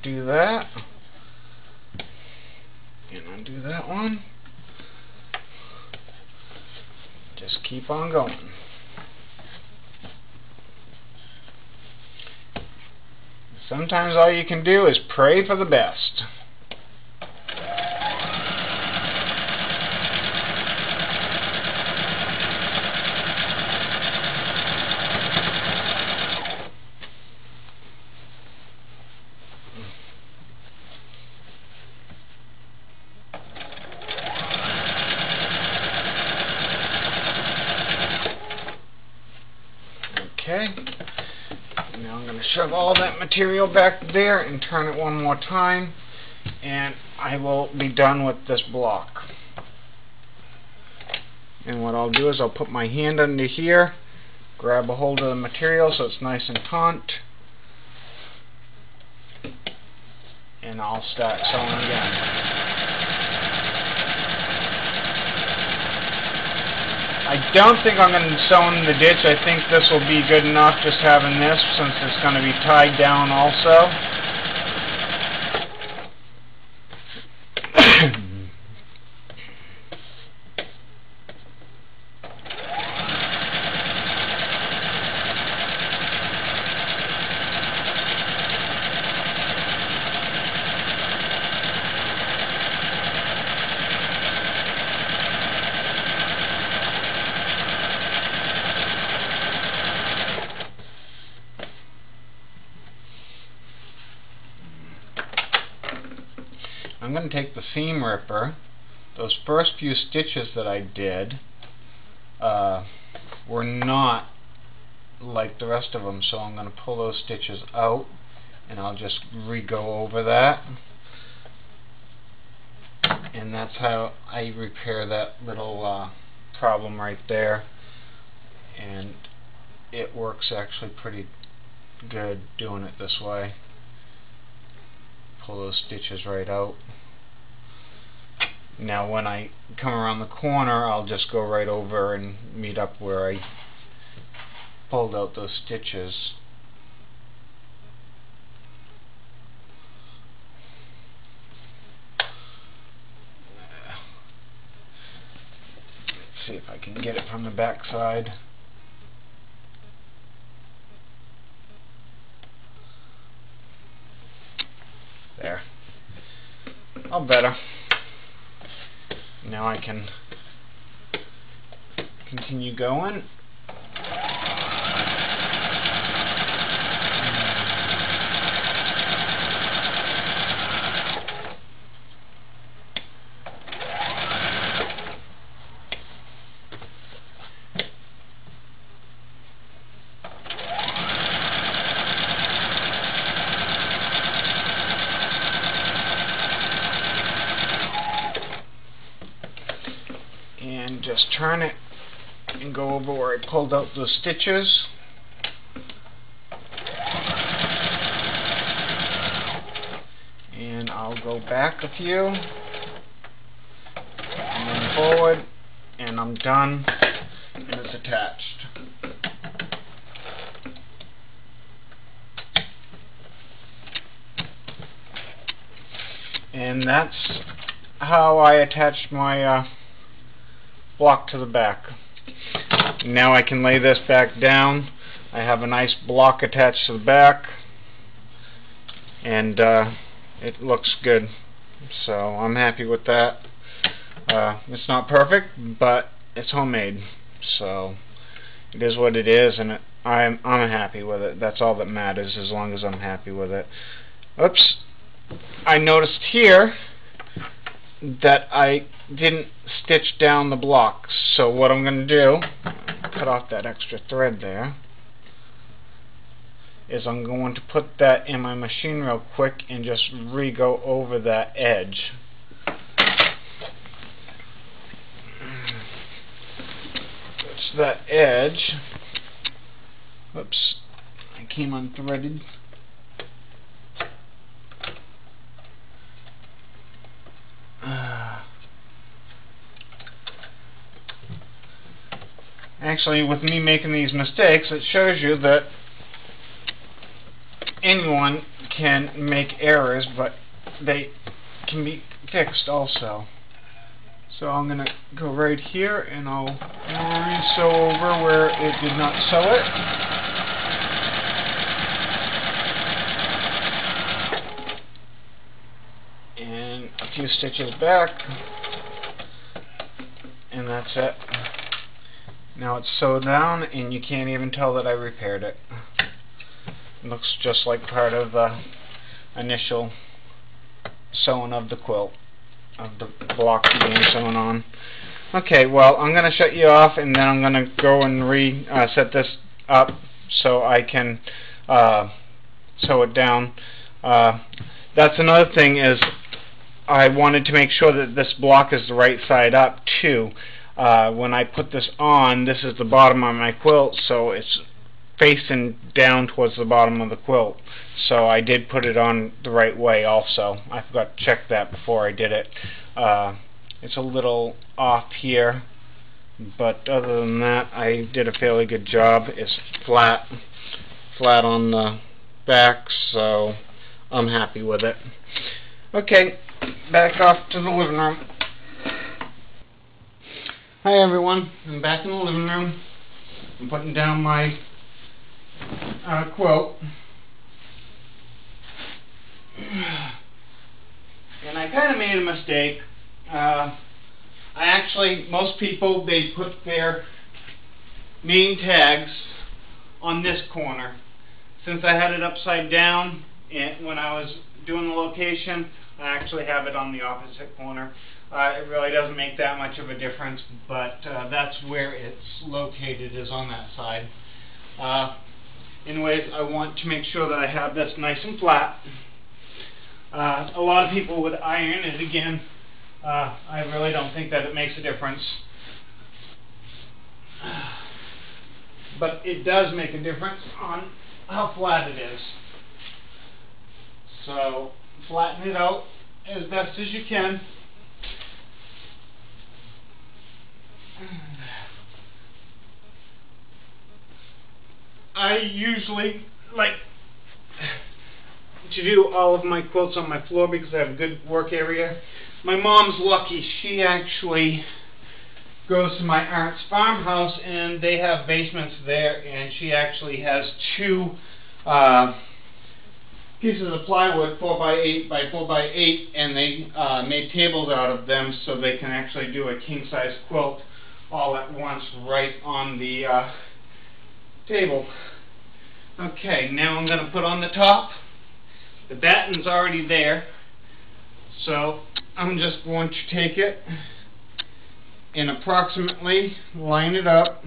undo that. And undo that one. Just keep on going. Sometimes all you can do is pray for the best. Okay, now I'm going to shove all that material back there and turn it one more time, and I will be done with this block. And what I'll do is I'll put my hand under here, grab a hold of the material so it's nice and taut, and I'll start sewing again. I don't think I'm going to sew in the ditch. I think this will be good enough just having this, since it's going to be tied down also. I'm going to take the seam ripper. Those first few stitches that I did were not like the rest of them, so I'm going to pull those stitches out and I'll just re-go over that. And that's how I repair that little problem right there. And it works actually pretty good doing it this way. Pull those stitches right out. Now when I come around the corner, I'll just go right over and meet up where I pulled out those stitches. Let's see if I can get it from the back side. There. All better. Now I can continue going. And just turn it and go over where I pulled out those stitches. And I'll go back a few and then forward, and I'm done, and it's attached. And that's how I attached my block to the back. Now I can lay this back down. I have a nice block attached to the back, and it looks good, so I'm happy with that. It's not perfect, but it's homemade, so it is what it is, and I'm happy with it. That's all that matters, as long as I'm happy with it. Oops, I noticed here that I didn't stitch down the block, so what I'm going to do, cut off that extra thread there, is I'm going to put that in my machine real quick and just re-go over that edge. That's that edge. Oops, I came unthreaded. Actually, with me making these mistakes, it shows you that anyone can make errors, but they can be fixed also. So I'm going to go right here and I'll re-sew over where it did not sew it. And a few stitches back. And that's it. Now it's sewed down and you can't even tell that I repaired it. It looks just like part of the initial sewing of the quilt, of the block being sewn on. Okay, well, I'm going to shut you off and then I'm going to go and set this up so I can sew it down. That's another thing, is I wanted to make sure that this block is the right side up too. When I put this on, this is the bottom of my quilt, so it's facing down towards the bottom of the quilt. So I did put it on the right way also. I forgot to check that before I did it. It's a little off here, but other than that I did a fairly good job. It's flat on the back, so I'm happy with it. Okay, back off to the living room. Hi everyone, I'm back in the living room. I'm putting down my quilt. And I kind of made a mistake. Most people, they put their name tags on this corner. Since I had it upside down and when I was doing the location, I actually have it on the opposite corner. It really doesn't make that much of a difference, but that's where it's located, is on that side. Anyways, I want to make sure that I have this nice and flat. A lot of people would iron it again. I really don't think that it makes a difference. But it does make a difference on how flat it is. So flatten it out as best as you can. I usually like to do all of my quilts on my floor because I have a good work area. My mom's lucky. She actually goes to my aunt's farmhouse and they have basements there, and she actually has 2 pieces of plywood, 4x8 by 4x8, and they made tables out of them so they can actually do a king-size quilt all at once right on the table. Okay, now I'm going to put on the top. The batten's already there, so I'm just going to take it and approximately line it up.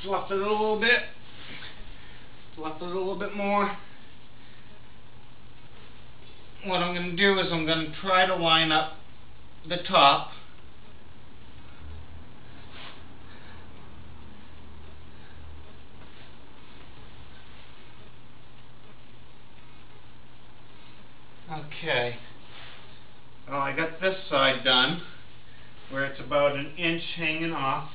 Fluff it a little bit. Fluff it a little bit more. What I'm going to do is I'm going to try to line up the top. Okay. Well, I got this side done, where it's about 1 inch hanging off.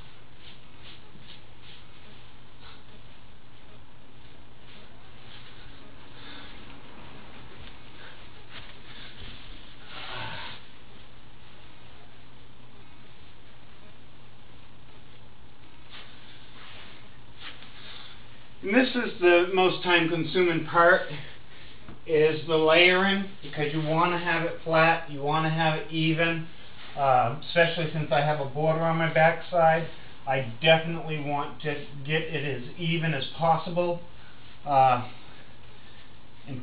And this is the most time-consuming part, is the layering, because you want to have it flat, you want to have it even, especially since I have a border on my back side. I definitely want to get it as even as possible, and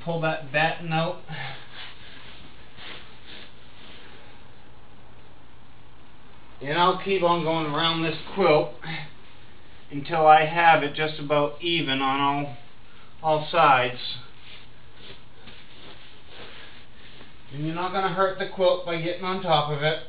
pull that batten out. And I'll keep on going around this quilt until I have it just about even on all sides. And you're not going to hurt the quilt by getting on top of it.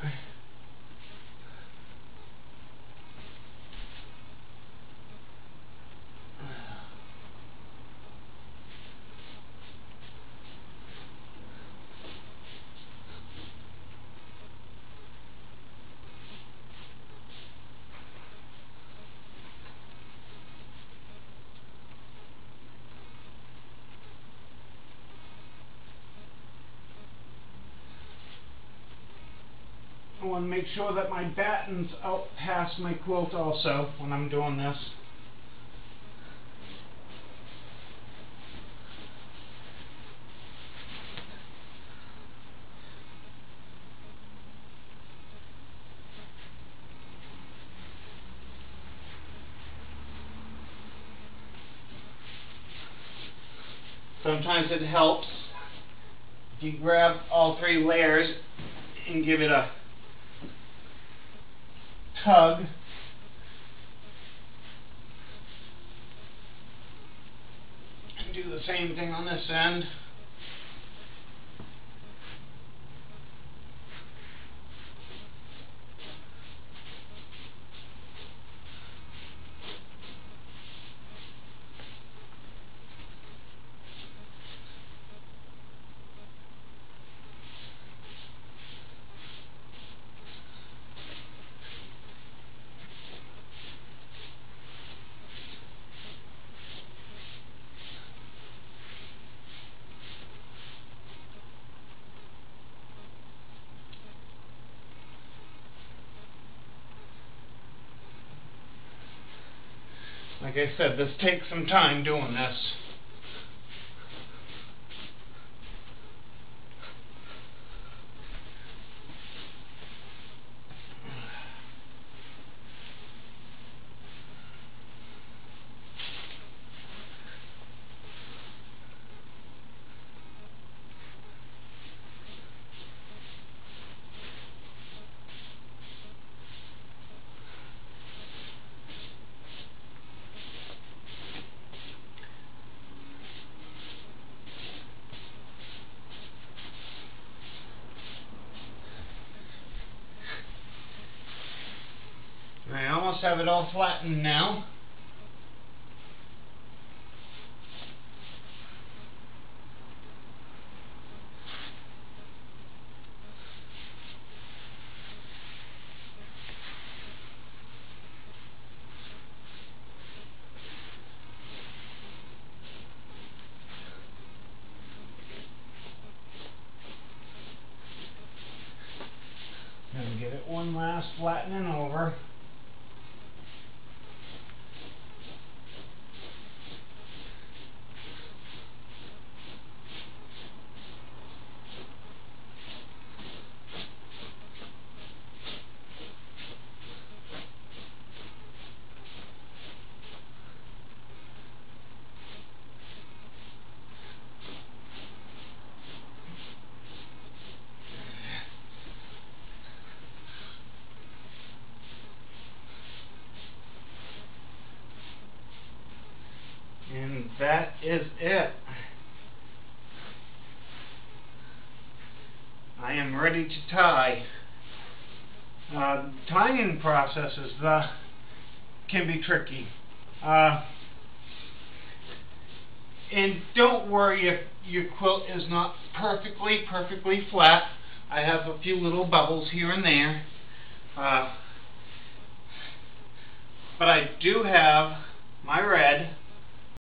want to make sure that my batten's out past my quilt also when I'm doing this. Sometimes it helps if you grab all 3 layers and give it a tug. And do the same thing on this end. Like I said, this takes some time doing this. I almost have it all flattened now. Gonna give it one last flattening over. And that is it. I am ready to tie. Tying processes can be tricky. And don't worry if your quilt is not perfectly flat. I have a few little bubbles here and there. But I do have my red.